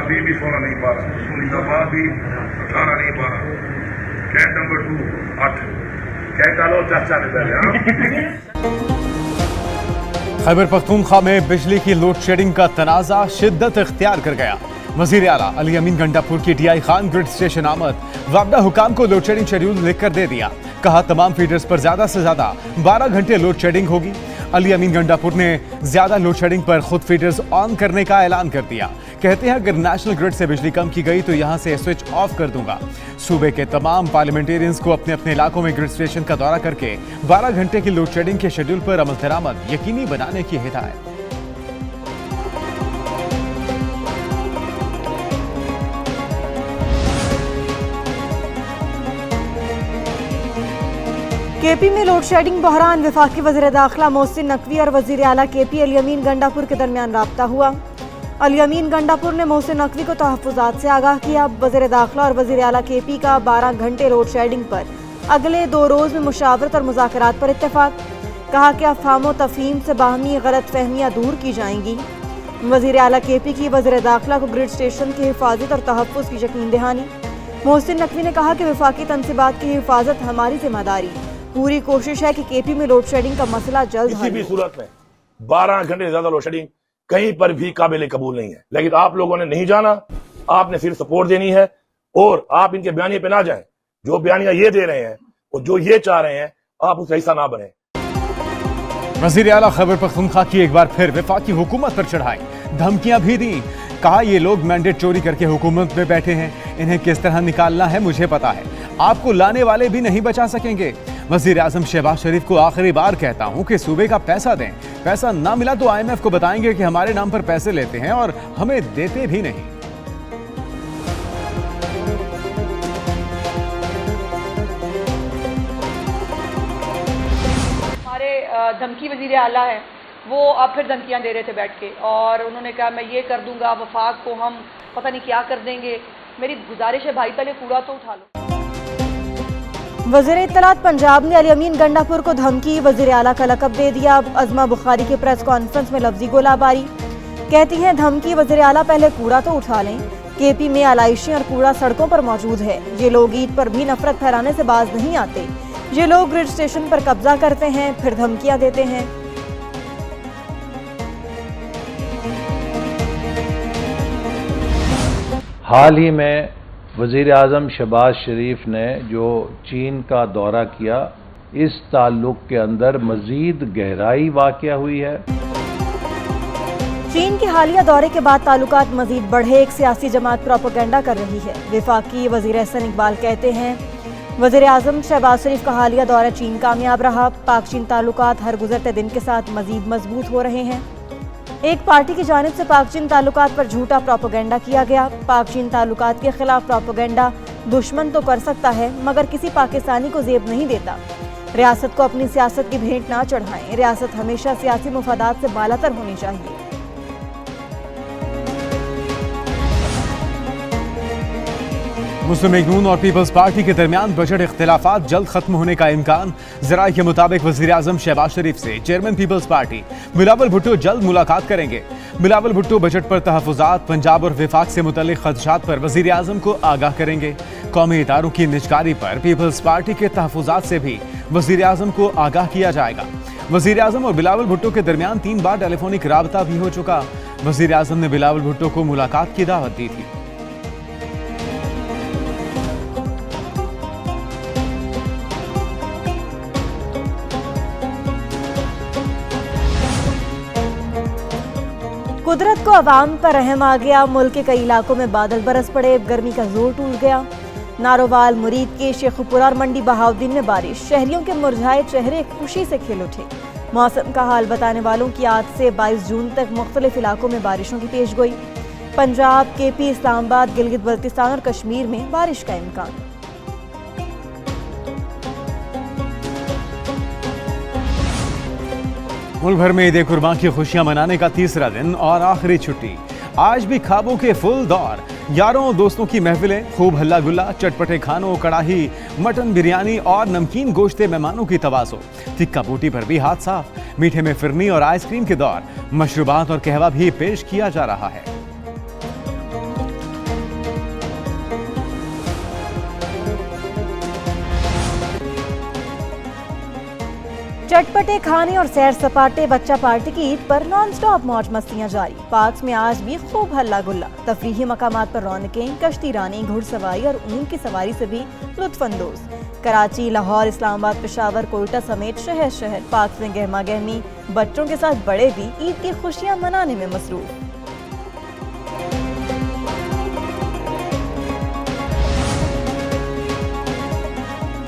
अभी भी सोना नहीं पा रहा, मुरीदाबाद भी खाना नहीं पा रहा। कैंट नंबर 2 8 कैंट डालो चाचा ने पहले। खैबर पख्तूनख्वा में बिजली की लोड शेडिंग का तनाज़ा शिद्दत इख्तियार कर गया। वजीर आला अली अमीन गंडापुर की DI खान ग्रिड स्टेशन आमद, वाबदा हुकाम को लोड शेडिंग शेड्यूल लिखकर दे दिया। कहा तमाम फीडर्स पर ज्यादा से ज्यादा 12 घंटे लोड शेडिंग होगी। अली अमीन गंडापुर ने ज्यादा लोड शेडिंग पर खुद फीडर्स ऑन करने का ऐलान कर दिया। कहते हैं अगर नेशनल ग्रिड से बिजली कम की गई तो यहां से स्विच ऑफ कर दूंगा। सूबे के तमाम पार्लियामेंटेरियंस को अपने अपने इलाकों में ग्रिड स्टेशन का दौरा करके 12 घंटे की लोड शेडिंग के शेड्यूल पर अमल दरामद यकीनी बनाने की हिदायत। केपी में लोड शेडिंग बहरान, वफाकी वज़ीर दाखिला मोहसिन नकवी और वज़ीर आला केपी अली अमीन गंडापुर के दरमियान राब्ता हुआ। अली अमीन गंडापुर ने मोहसिन नकवी को तहफ़्फ़ुज़ात से आगाह किया। वज़ीर दाखिला और वज़ीर आला केपी का 12 घंटे लोड शेडिंग पर अगले 2 रोज़ में मुशावरत और मुज़ाकरात पर इत्तेफाक। कहा कि अफ़हाम व तफ़हीम से बाहमी गलत फहमियाँ दूर की जाएंगी। वज़ीर आला केपी की वज़ीर दाखिला को ग्रिड स्टेशन की हिफाजत और तहफ़्फ़ुज़ की यकीन दहानी। मोहसिन नकवी ने कहा कि वफाकी तनसीबात की हिफाजत हमारी जिम्मेदारी, पूरी कोशिश है कि केपी में लोड शेडिंग का मसला जल्द किसी भी सूरत में 12 घंटे से ज्यादा लोड शेडिंग कहीं पर भी काबिल कबूल नहीं है। लेकिन आप लोगों ने नहीं जाना, आपने सिर्फ सपोर्ट देनी है और आप इनके बयानिए पे ना जाएं। जो बयानियां ये दे रहे हैं और जो ये चाह रहे हैं, आप उसका हिस्सा ना बने। वज़ीर आला खैबर पख्तूनख्वा की एक बार फिर वफाकी हुकूमत पर चढ़ाई, धमकियां भी दी। कहा ये लोग मैंडेट चोरी करके हुकूमत में बैठे हैं, इन्हें किस तरह निकालना है मुझे पता है, आपको लाने वाले भी नहीं बचा सकेंगे। वज़ीर आज़म शहबाज शरीफ को आखिरी बार कहता हूं कि सूबे का पैसा दें, पैसा ना मिला तो IMF को बताएंगे कि हमारे नाम पर पैसे लेते हैं और हमें देते भी नहीं। हमारे धमकी वज़ीर आला है, वो अब फिर धमकियां दे रहे थे बैठ के, और उन्होंने कहा मैं ये कर दूंगा, वफाक को हम पता नहीं क्या कर देंगे। मेरी गुजारिश है भाई पहले कूड़ा तो उठा लो। वज़ीर इत्तलात पंजाब ने अली अमीन गंडापुर को धमकी, वज़ीर आला का लक़ब दे दिया। अज़मा बुखारी की प्रेस कॉन्फ्रेंस में लफ्जी गोलाबारी। कहती हैं धमकी, वज़ीर आला पहले कूड़ा तो उठा लें। केपी में आलाइशें और कूड़ा सड़कों पर मौजूद है। ये लोग ईद पर भी नफरत फैलाने से बाज नहीं आते। ये लोग ग्रिड स्टेशन पर कब्जा करते हैं, फिर धमकियां देते हैं। हाल ही में वज़ीर आज़म शहबाज शरीफ ने जो चीन का दौरा किया, इस ताल्लुक के अंदर मज़ीद गहराई वाक़या हुई है। चीन के हालिया दौरे के बाद ताल्लुकात मजीद बढ़े, एक सियासी जमात प्रोपेगेंडा कर रही है। वफाकी वज़ीर एहसन इकबाल कहते हैं वज़ीर आज़म शहबाज शरीफ का हालिया दौरा चीन कामयाब रहा। पाक चीन ताल्लुकात हर गुजरते दिन के साथ मजीद मजबूत हो रहे हैं। एक पार्टी की जानिब से पाक चीन ताल्लुकात पर झूठा प्रोपेगेंडा किया गया। पाक चीन ताल्लुकात के खिलाफ प्रोपेगेंडा दुश्मन तो कर सकता है मगर किसी पाकिस्तानी को जेब नहीं देता। रियासत को अपनी सियासत की भेंट ना चढ़ाएं। रियासत हमेशा सियासी मुफादात से बालातर होनी चाहिए। मुस्लिम लीग नून और पीपल्स पार्टी के दरमियान बजट इख्तिलाफात जल्द खत्म होने का इम्कान। ज़राए के मुताबिक वज़ीर आज़म शहबाज शरीफ से चेयरमैन पीपल्स पार्टी बिलावल भुट्टो जल्द मुलाकात करेंगे। बिलावल भुट्टो बजट पर तहफ़्फ़ुज़ात, पंजाब और विफाक से मुतल्लिक़ ख़दशात पर वज़ीर आज़म को आगाह करेंगे। कौमी इदारों की निजकारी पर पीपल्स पार्टी के तहफ़्फ़ुज़ात से भी वज़ीर आज़म को आगाह किया जाएगा। वज़ीर आज़म और बिलावल भुट्टो के दरमियान 3 बार टेलीफोनिक राबता भी हो चुका। वज़ीर आज़म ने बिलावल भुट्टो को मुलाकात की दावत दी थी। कुदरत को अवाम पर रहम आ गया। मुल्क के कई इलाकों में बादल बरस पड़े, गर्मी का जोर टूट गया। नारोवाल, मुरीद के शेखुपुरा और मंडी बहाउद्दीन में बारिश, शहरियों के मुरझाए चेहरे खुशी से खिल उठे। मौसम का हाल बताने वालों की आज से 22 जून तक मुख्तलिफ इलाकों में बारिशों की पेशगोई। पंजाब, केपी, इस्लामाबाद, गिलगित बल्तिस्तान और कश्मीर में बारिश का इम्कान। मुल्क भर में ईद कुर्बान की खुशियां मनाने का तीसरा दिन और आखिरी छुट्टी। आज भी ख्वाबों के फुल दौर, यारों दोस्तों की महफिलें, खूब हल्ला गुल्ला, चटपटे खानों, कड़ाही, मटन, बिरयानी और नमकीन गोश्ते मेहमानों की तवाज़ो। टिक्का बूटी पर भी हाथ साफ, मीठे में फिरनी और आइसक्रीम के दौर, मशरूबात और कहवा भी पेश किया जा रहा है। चटपटे खाने और सैर सपाटे बच्चा पार्टी की ईद पर नॉन स्टॉप मौज मस्तियां जारी। पार्क में आज भी खूब हल्ला गुल्ला। तफरीही मकामात पर रौनकें, कश्ती रानी, घुड़सवारी और ऊंट की सवारी से भी लुत्फानंदोज। कराची, लाहौर, इस्लामाबाद, पेशावर, कोयटा समेत शहर शहर पार्क में गहमा गहमी। बच्चों के साथ बड़े भी ईद की खुशियां मनाने में मसरूफ।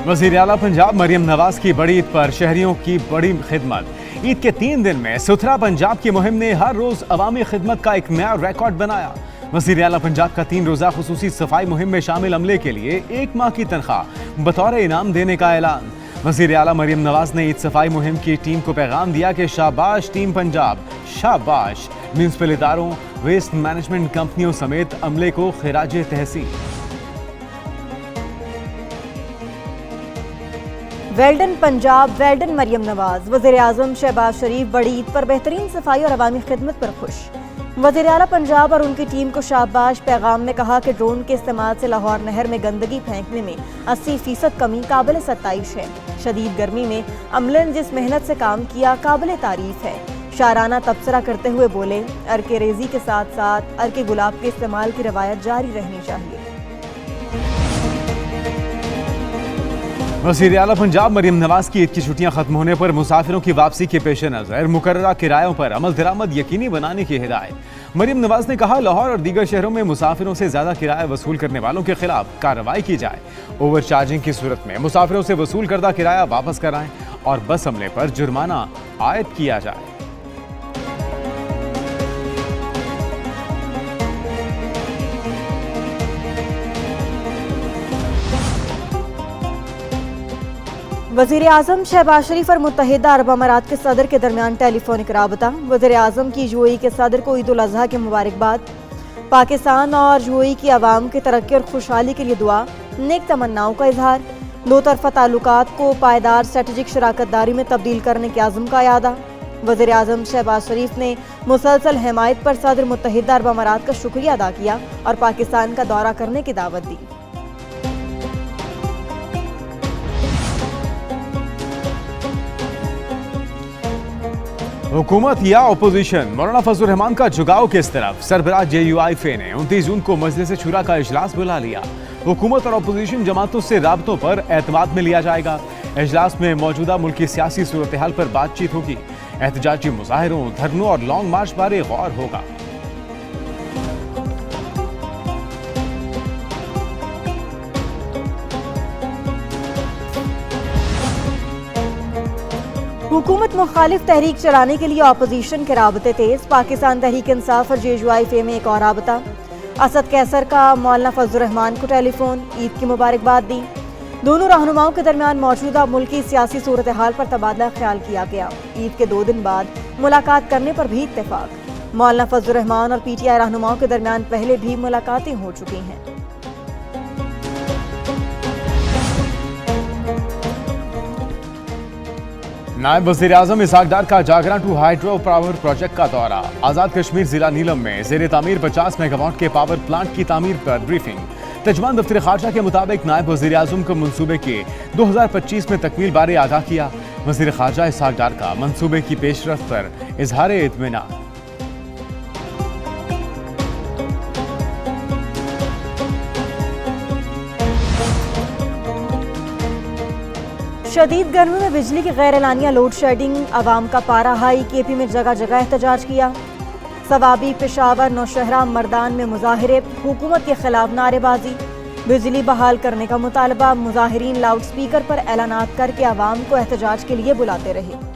वज़ीर आला पंजाब मरियम नवाज की बड़ी ईद पर शहरियों की बड़ी खिदमत। ईद के 3 दिन में सुथरा पंजाब की मुहिम ने हर रोज अवामी खिदमत का एक नया रिकॉर्ड बनाया। वज़ीर आला पंजाब का 3 रोजा खुसूसी सफाई मुहिम में शामिल अमले के लिए 1 माह की तनख्वाह बतौर इनाम देने का ऐलान। वज़ीर आला मरियम नवाज ने ईद सफाई मुहिम की टीम को पैगाम दिया कि शाबाश टीम पंजाब, शाबाश। म्यूनिसिपल इदारों, वेस्ट मैनेजमेंट कंपनियों समेत अमले को खिराज तहसीन। Well done Punjab, well done Maryam Nawaz. वज़ीर आज़म शहबाज शरीफ बड़ी ईद पर बेहतरीन सफाई और अवामी खिदमत पर खुश। वज़ीर आला पंजाब और उनकी टीम को शाबाश। पैगाम में कहा कि ड्रोन के इस्तेमाल से लाहौर नहर में गंदगी फेंकने में 80% कमी काबिल सत्ताइश है। शदीद गर्मी में अमले ने जिस मेहनत से काम किया काबिल तारीफ है। शाराना तबसरा करते हुए बोले, अर्के रेजी के साथ साथ अर्के गुलाब के इस्तेमाल की रवायत जारी रहनी चाहिए। वज़ीर आला पंजाब मरियम नवाज की ईद की छुट्टियां खत्म होने पर मुसाफिरों की वापसी के पेश नज़र मुकर्ररा किरायों पर अमल दरामद यकीनी बनाने की हिदायत। मरियम नवाज ने कहा, लाहौर और दीगर शहरों में मुसाफिरों से ज्यादा किराया वसूल करने वालों के खिलाफ कार्रवाई की जाए। ओवर चार्जिंग की सूरत में मुसाफिरों से वसूल करदा किराया वापस कराएं और बस अमले पर जुर्माना आयद किया जाए। वज़ीर आज़म शहबाज शरीफ और मुत्तहिदा अरब अमारात के सदर के दरमियान टेलीफोनिक राबता। वज़ीर आज़म की यूएई के सदर को ईद उल अज़हा की मुबारकबाद। पाकिस्तान और यूएई की आवाम की तरक्की और खुशहाली के लिए दुआ, नेक तमन्नाओं का इजहार। दो तरफा ताल्लुकात को पायदार स्ट्रेटेजिक शराकत दारी में तब्दील करने के आज़म का यादा। वज़ीर आज़म शहबाज शरीफ ने मुसलसल हिमायत पर सदर मुत्तहिदा अरब अमारात का शुक्रिया अदा किया और पाकिस्तान का दौरा करने की दावत दी। हुकूमत या अपोजिशन, मौलाना फजलुर रहमान का झुकाव किस तरफ? सरबराह JUIF ने 29 जून को मजलिस शुरा का इजलास बुला लिया। हुकूमत और अपोजिशन जमातों से राबतों पर एतमाद में लिया जाएगा। इजलास में मौजूदा मुल्की सियासी सूरत हाल पर बातचीत होगी। एहतजाजी मुजाहिरों, धरनों और लॉन्ग मार्च बारे गौर होगा। हुकूमत मुखालिफ तहरीक चलाने के लिए अपोजिशन के राबते तेज। पाकिस्तान तहरीक इंसाफ और JUIF में एक और राबता। असद कैसर का मौलाना फजलुर रहमान को टेलीफोन, ईद की मुबारकबाद दी। दोनों रहनुमाओं के दरमियान मौजूदा मुल्की सियासी सूरत हाल पर तबादला ख्याल किया गया। ईद के 2 दिन बाद मुलाकात करने पर भी इत्तेफाक। मौलाना फजलुर रहमान और PTI रहनुमाओं के दरमियान पहले भी मुलाकातें हो चुकी हैं। नायब वज़ीर आज़म इसहाक डार का जागरा टू हाइड्रो पावर प्रोजेक्ट का दौरा। आज़ाद कश्मीर जिला नीलम में ज़ेर तामीर 50 मेगावाट के पावर प्लांट की तामीर पर ब्रीफिंग। तर्जुमान दफ्तर खारजा के मुताबिक नायब वज़ीर आज़म को मनसूबे के 2025 में तकमील बारे आगाह किया। वज़ीर खारजा इसहाक डार का मनसूबे की पेशरफ्त पर इजहार इत्मीनान। शदीद गर्मी में बिजली की गैर एलानिया लोड शेडिंग, आवाम का पारा हाई। KP में जगह जगह एहतजाज किया। सवाबी, पेशावर, नौशहरा, मर्दान में मुजाहिरे, हुकूमत के खिलाफ नारेबाजी। बिजली बहाल करने का मुतालबा। मुजाहिरीन लाउड स्पीकर पर ऐलानात करके आवाम को एहतजाज के लिए बुलाते रहे।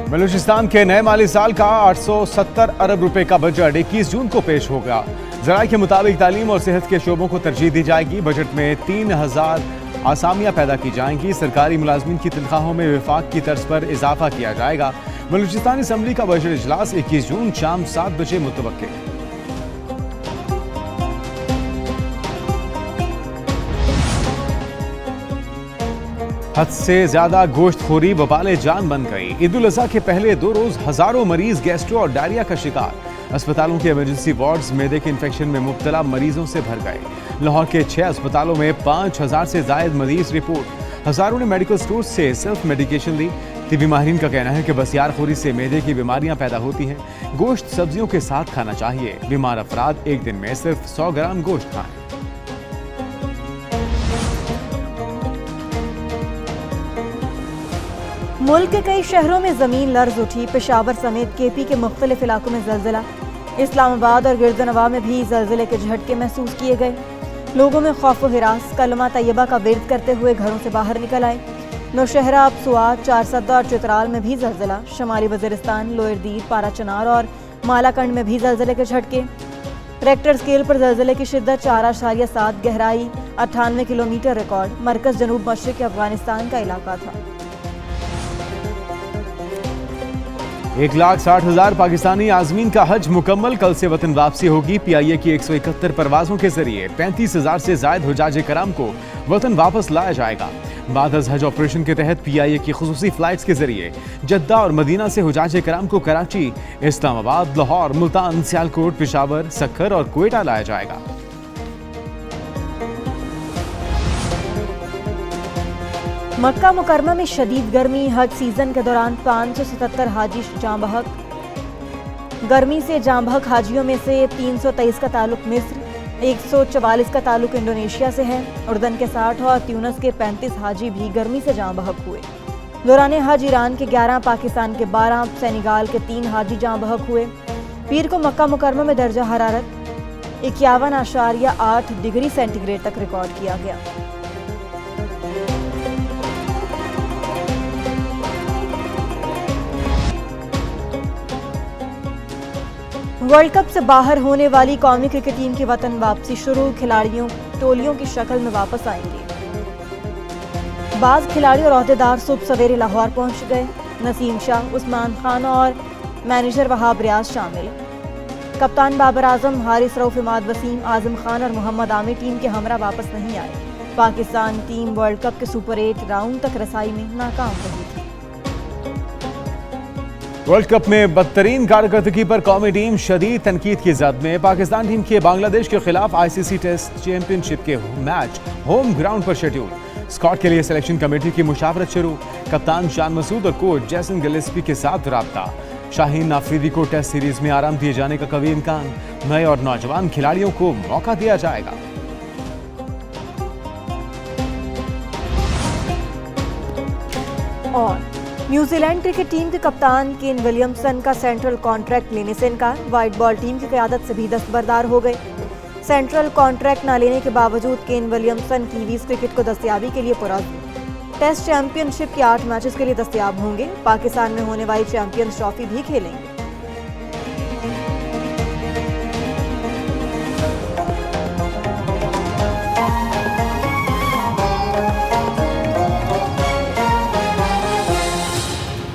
बलूचिस्तान के नए माली साल का 870 अरब रुपए का बजट 21 जून को पेश होगा। ज़राए के मुताबिक तालीम और सेहत के शोबों को तरजीह दी जाएगी। बजट में 3000 आसामियां पैदा की जाएंगी। सरकारी मुलाजमीन की तनख्वाहों में विफाक की तर्ज पर इजाफा किया जाएगा। बलूचिस्तान असम्बली का बजट इजलास 21 जून शाम 7 बजे मुतवक्किल। हद से ज्यादा गोश्तखोरी वबाले जान बन गई। ईद उल अज़हा के पहले 2 रोज हजारों मरीज गैस्ट्रो और डायरिया का शिकार। अस्पतालों के इमरजेंसी वार्ड्स मैदे के इन्फेक्शन में मुब्तला मरीजों से भर गए। लाहौर के 6 अस्पतालों में 5000 से जायद मरीज रिपोर्ट। हजारों ने मेडिकल स्टोर से सेल्फ मेडिकेशन ली। तिबी माहिरीन का कहना है कि बसियारखोरी से मैदे की बीमारियां पैदा होती हैं। गोश्त सब्जियों के साथ खाना चाहिए। बीमार अफराद एक दिन में सिर्फ 100 ग्राम गोश्त खाएं। मुल्क के कई शहरों में जमीन लर्ज उठी। पेशावर समेत केपी के मुख्तलिफ इलाकों में जलजिला। इस्लामाबाद और गिरदनवा में भी जलजिले के झटके महसूस किए गए। लोगों में खौफ व हिरास। कलमा तैयबा का विर्द करते हुए घरों से बाहर निकल आए। नौशहरा, अबसुआ, चारसद्दा और चित्राल में भी जलजिला। शुमाली वज़ीरिस्तान, लोअर दीर, पारा चनार और मालाकंड में भी जलजिले के झटके। रेक्टर स्केल पर जलजिले की शिद्दत 4.7, गहराई 98 किलोमीटर रिकॉर्ड। मरकज जनूब मशरिक अफगानिस्तान का इलाका था। 1,60,000 पाकिस्तानी आज़मीन का हज मुकम्मल। कल से वतन वापसी होगी। PIA की 171 परवाजों के जरिए 35,000 से जायद हुजाज कराम को वतन वापस लाया जाएगा। बाद अज़ हज ऑपरेशन के तहत PIA की खुसूसी फ्लाइट्स के जरिए जद्दा और मदीना से हुजाज कराम को कराची, इस्लामाबाद, लाहौर, मुल्तान, सियालकोट, पेशावर, सक्खर और क्वेटा लाया जाएगा। मक्का मुकरमा में शदीद गर्मी। हज सीजन के दौरान 577 हाजी जाँ बहक। गर्मी से जाँ बहक हाजियों में से 323 का ताल्लुक मिस्र, 144 का ताल्लुक इंडोनेशिया से है। उर्दन के 60 और ट्यूनस के 35 हाजी भी गर्मी से जाँ बहक हुए। दौरान हज ईरान के 11, पाकिस्तान के 12, सेनेगाल के 3 हाजी जाँ बहक हुए। पीर को मक्का मुकरमा में दर्जा हरारत 51.8 डिग्री सेंटीग्रेड तक रिकॉर्ड किया गया। वर्ल्ड कप से बाहर होने वाली कौमी क्रिकेट टीम की वतन वापसी शुरू। खिलाड़ियों टोलियों की शक्ल में वापस आएंगे। बाज खिलाड़ी और ओहदेदार सुबह सवेरे लाहौर पहुंच गए। नसीम शाह, उस्मान खान और मैनेजर वहाब रियाज शामिल। कप्तान बाबर आजम, हारिस रऊफ, इमाद वसीम, आजम खान और मोहम्मद आमिर टीम के हमरा वापस नहीं आए। पाकिस्तान टीम वर्ल्ड कप के सुपर 8 राउंड तक रसाई में नाकाम रही थी। वर्ल्ड कप में बदतरीन कारकर्दगी पर कौमी टीम शदीद तनकीद की जद में। पाकिस्तान टीम के बांग्लादेश के खिलाफ ICC टेस्ट चैंपियनशिप के मैच होम ग्राउंड पर शेड्यूल। स्कॉट के लिए सिलेक्शन कमेटी की मुशावरत शुरू। कप्तान शान मसूद और कोच जैसन गिलेस्पी के साथ राब्ता। शाहीन आफरीदी को टेस्ट सीरीज में आराम दिए जाने का कभी इम्कान। नए और नौजवान खिलाड़ियों को मौका दिया जाएगा। और न्यूजीलैंड क्रिकेट टीम के कप्तान केन विलियमसन का सेंट्रल कॉन्ट्रैक्ट लेने से इनकार। व्हाइट बॉल टीम की क़यादत से भी दस्तबरदार हो गए। सेंट्रल कॉन्ट्रैक्ट न लेने के बावजूद केन विलियमसन कीवीज क्रिकेट को दस्तयाबी के लिए पुरअज़्म। टेस्ट चैंपियनशिप के 8 मैचेस के लिए दस्तयाब होंगे। पाकिस्तान में होने वाली चैंपियंस ट्रॉफी भी खेलेंगे।